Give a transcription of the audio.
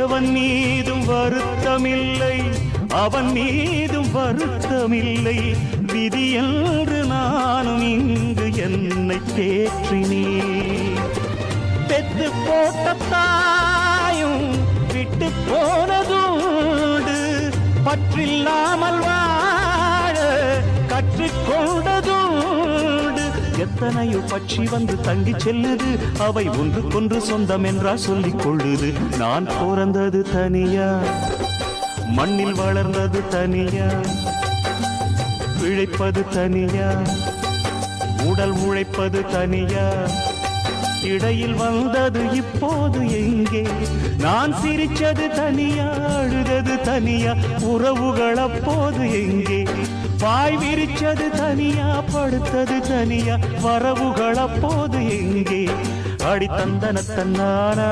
எவன் மீதும் வருத்தமில்லை, அவன் மீதும் வருத்தமில்லை. விதி என்று நானும் இங்கு என்னை தேற்றினேன். பெத்து போட்ட தாயும் விட்டு போனதுண்டு, பற்றில்லாமல் வாழ கற்றுக்கொண்டதுண்டு. எத்தனையோ பட்சி வந்து தங்கி செல்லுது, அவை ஒன்றுக்கொன்று சொந்தம் என்றா சொல்லிக் கொள்ளுது. நான் பிறந்தது தனியா, மண்ணில் வளர்ந்தது தனியா, பிழைப்பது தனியா, உடல் உழைப்பது தனியா. இடையில் வந்தது இப்போது எங்கே? நான் சிரிச்சது தனியா, அழுதது தனியா, உறவுகள் அப்போது எங்கே? பாய் விரிச்சது தனியா, படுத்தது தனியா, வரவுகள் அப்போது எங்கே? அடி தந்தன தன்னானா